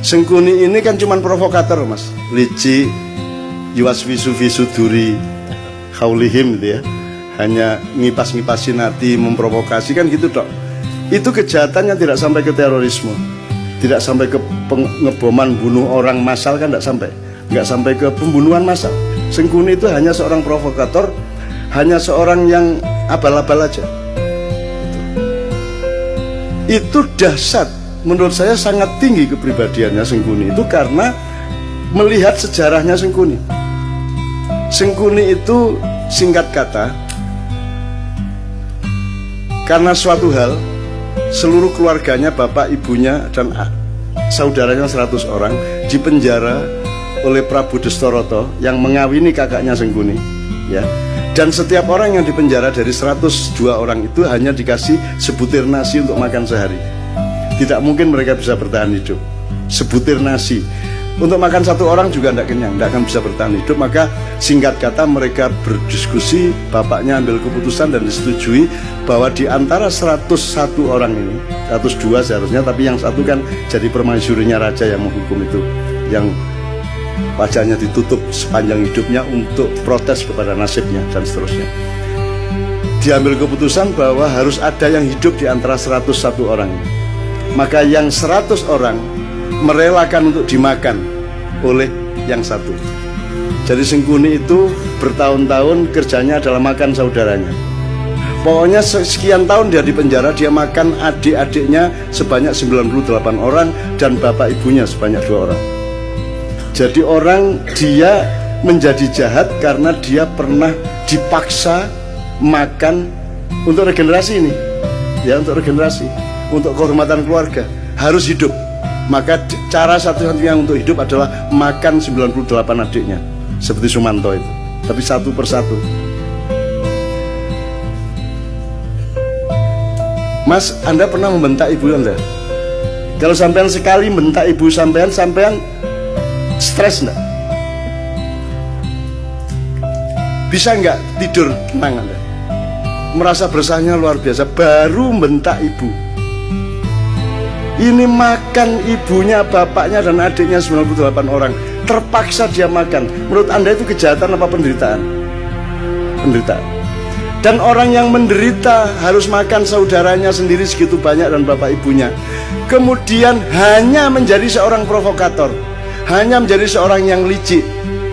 Sengkuni ini kan cuman provokator mas, licik, yuwaswisu visuduri kaulihim gitu ya, hanya ngipas-ngipasin hati, memprovokasi kan gitu dok. Itu kejahatannya tidak sampai ke terorisme, tidak sampai ke pengeboman bunuh orang massal kan, nggak sampai ke pembunuhan massal. Sengkuni itu hanya seorang provokator, hanya seorang yang abal-abal aja. Itu dahsyat, menurut saya sangat tinggi kepribadiannya Sengkuni itu karena melihat sejarahnya Sengkuni. Sengkuni itu singkat kata, karena suatu hal seluruh keluarganya, bapak, ibunya dan saudaranya 100 orang dipenjara oleh Prabu Destoroto yang mengawini kakaknya Sengkuni ya. Dan setiap orang yang dipenjara dari 102 orang itu hanya dikasih sebutir nasi untuk makan sehari. Tidak mungkin mereka bisa bertahan hidup. Sebutir nasi untuk makan satu orang juga tidak kenyang, tidak akan bisa bertahan hidup. Maka singkat kata mereka berdiskusi, bapaknya ambil keputusan dan disetujui bahwa di antara 101 orang ini, 102 seharusnya, tapi yang satu kan jadi permaisurinya raja yang menghukum itu, yang wajahnya ditutup sepanjang hidupnya untuk protes kepada nasibnya dan seterusnya. Diambil keputusan bahwa harus ada yang hidup di antara 101 orang. Maka yang 100 orang merelakan untuk dimakan oleh yang satu. Jadi Sengkuni itu bertahun-tahun kerjanya adalah makan saudaranya. Pokoknya sekian tahun dia di penjara, dia makan adik-adiknya sebanyak 98 orang dan bapak ibunya sebanyak 2 orang. Jadi orang dia menjadi jahat karena dia pernah dipaksa makan untuk regenerasi ini. Ya, untuk regenerasi, untuk kehormatan keluarga, harus hidup. Maka cara satu-satunya untuk hidup adalah makan 98 adiknya, seperti Sumanto itu, tapi satu persatu. Mas, Anda pernah membentak ibu Anda? Kalau sampean sekali membentak ibu sampean stres enggak? Bisa enggak tidur tenang Anda? Merasa bersahnya luar biasa, baru membentak ibu. Ini makan ibunya, bapaknya dan adiknya 98 orang. Terpaksa dia makan. Menurut Anda itu kejahatan apa penderitaan? Penderitaan. Dan orang yang menderita harus makan saudaranya sendiri segitu banyak dan bapak ibunya. Kemudian hanya menjadi seorang provokator, hanya menjadi seorang yang licik.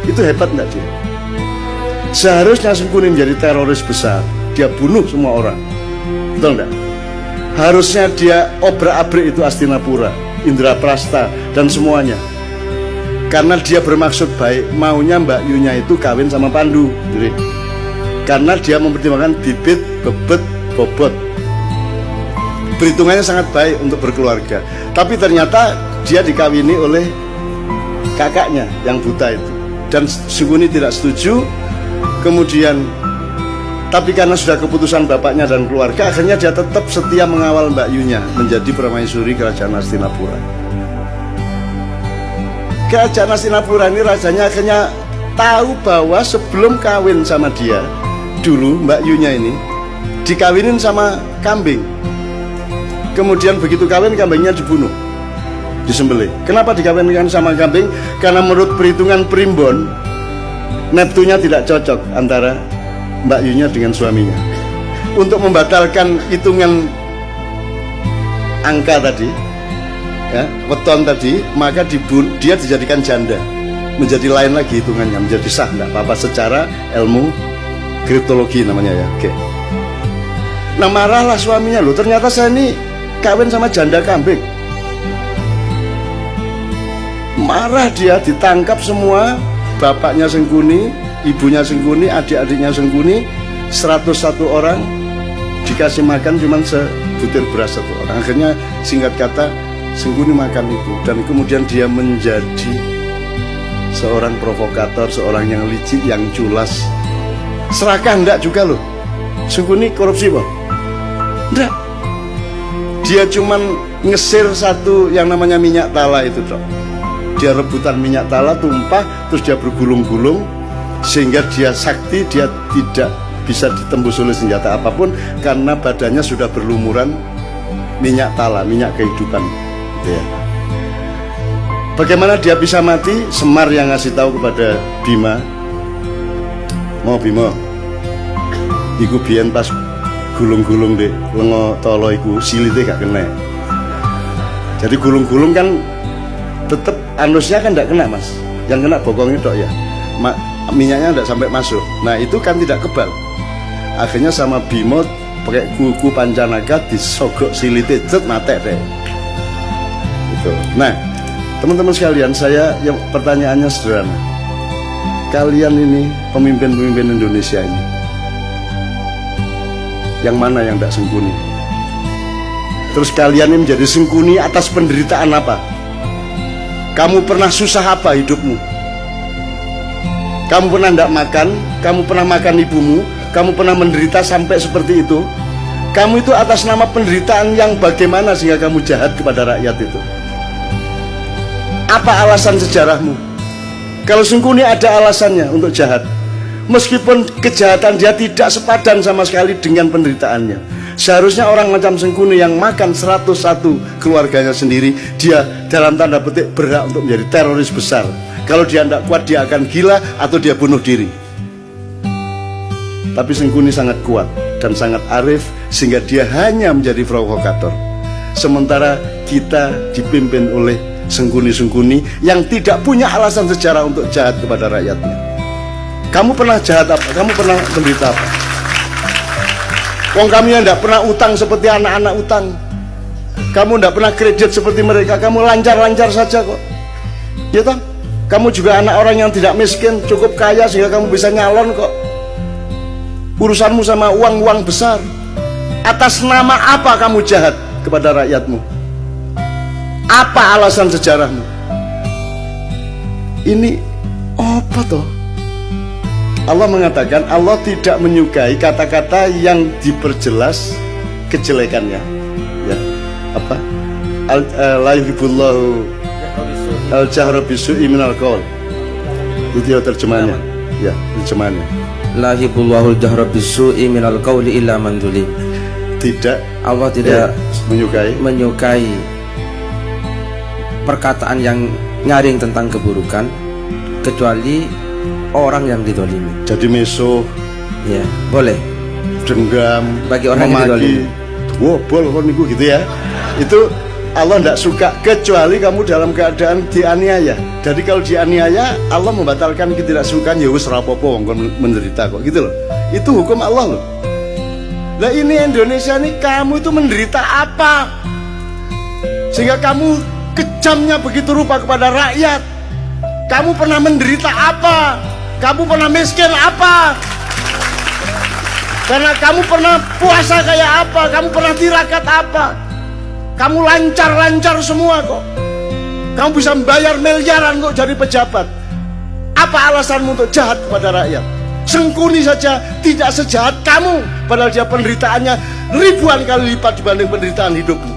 Itu hebat enggak dia? Seharusnya Sengkuni menjadi teroris besar. Dia bunuh semua orang. Betul enggak? Harusnya dia obrak-abrik itu Hastinapura, Indraprasta dan semuanya. Karena dia bermaksud baik, maunya Mbak Yunya itu kawin sama Pandu. Jadi, karena dia mempertimbangkan bibit, bebet, bobot. Perhitungannya sangat baik untuk berkeluarga. Tapi ternyata dia dikawini oleh kakaknya yang buta itu. Dan Sengkuni tidak setuju. Kemudian tapi karena sudah keputusan bapaknya dan keluarga, akhirnya dia tetap setia mengawal Mbak Yunya menjadi permaisuri kerajaan Hastinapura. Kerajaan Hastinapura ini rajanya akhirnya tahu bahwa sebelum kawin sama dia, dulu Mbak Yunya ini dikawinin sama kambing. Kemudian begitu kawin, kambingnya dibunuh, disembelih. Kenapa dikawinkan sama kambing? Karena menurut perhitungan primbon, Neptunya tidak cocok antara Mbak Yunya dengan suaminya. Untuk membatalkan hitungan angka tadi ya, weton tadi, maka dia dijadikan janda, menjadi lain lagi hitungannya, menjadi sah, enggak apa-apa secara ilmu kriptologi namanya ya. Oke. Nah marahlah suaminya, loh ternyata saya ini kawin sama janda kambing. Marah dia, ditangkap semua, bapaknya Sengkuni, ibunya Sengkuni, adik-adiknya Sengkuni, 101 orang dikasih makan cuma sebutir beras satu orang. Akhirnya singkat kata Sengkuni makan itu, dan kemudian dia menjadi seorang provokator, seorang yang licik, yang culas. Serakah enggak juga loh. Sengkuni korupsi Pak? Enggak. Dia cuman ngesir satu yang namanya minyak tala itu dok. Dia rebutan minyak tala, tumpah, terus dia bergulung-gulung sehingga dia sakti, dia tidak bisa ditembus oleh senjata apapun karena badannya sudah berlumuran minyak tala, minyak kehidupan gitu ya. Bagaimana dia bisa mati? Semar yang ngasih tahu kepada Bima, mau Bima, iku biyen pas gulung-gulung dek lengo tolo iku silite gak kena. Jadi gulung-gulung kan tetep anusnya kan tidak kena mas, yang kena bokong itu ya, minyaknya tidak sampai masuk. Nah itu kan tidak kebal. Akhirnya sama Bima pakai kuku pancanaga disogok silite cet mate deh. Itu. Nah teman-teman sekalian, saya yang pertanyaannya sederhana. Kalian ini pemimpin-pemimpin Indonesia ini, yang mana yang tidak sengkuni? Terus kalian ini menjadi sengkuni atas penderitaan apa? Kamu pernah susah apa hidupmu? Kamu pernah tidak makan? Kamu pernah makan ibumu? Kamu pernah menderita sampai seperti itu? Kamu itu atas nama penderitaan yang bagaimana sehingga kamu jahat kepada rakyat itu? Apa alasan sejarahmu? Kalau sengkuni ada alasannya untuk jahat, meskipun kejahatan dia tidak sepadan sama sekali dengan penderitaannya. Seharusnya orang macam sengkuni yang makan 101 keluarganya sendiri, dia dalam tanda petik berhak untuk menjadi teroris besar. Kalau dia tidak kuat, dia akan gila atau dia bunuh diri. Tapi sengkuni sangat kuat dan sangat arif sehingga dia hanya menjadi provokator. Sementara kita dipimpin oleh sengkuni-sengkuni yang tidak punya alasan sejarah untuk jahat kepada rakyatnya. Kamu pernah jahat apa? Kamu pernah menderita apa? Wong kami yang tidak pernah utang seperti anak-anak utang. Kamu tidak pernah kredit seperti mereka. Kamu lancar-lancar saja kok. Ya toh? Kamu juga anak orang yang tidak miskin, cukup kaya sehingga kamu bisa nyalon kok. Urusanmu sama uang-uang besar. Atas nama apa kamu jahat kepada rakyatmu? Apa alasan sejarahmu? Ini apa toh? Allah mengatakan Allah tidak menyukai kata-kata yang diperjelas kejelekannya. Ya, apa? La yuhibbullahu al-jahra bisu'i minal qaul. Itu ya terjemahannya. Ya, terjemahannya. La yuhibbullahu al-jahra bisu'i minal qauli illa man zulim. Tidak, Allah tidak menyukai perkataan yang nyaring tentang keburukan kecuali orang yang didolimi. Jadi meso, ya boleh. Dendam, bagi orang yang didolimi. Wobol kon niku gitu ya. Itu Allah tidak suka kecuali kamu dalam keadaan dianiaya. Jadi kalau dianiaya, Allah membatalkan ketidaksukaan. Ya wis rapopo wong kon menderita kok gitu loh. Itu hukum Allah loh. Lah ini Indonesia nih, kamu itu menderita apa? Sehingga kamu kejamnya begitu rupa kepada rakyat. Kamu pernah menderita apa? Kamu pernah miskin apa? Karena kamu pernah puasa kayak apa? Kamu pernah tirakat apa? Kamu lancar-lancar semua kok. Kamu bisa membayar miliaran kok jadi pejabat. Apa alasanmu untuk jahat kepada rakyat? Sengkuni saja tidak sejahat kamu, padahal dia penderitaannya ribuan kali lipat dibanding penderitaan hidupmu.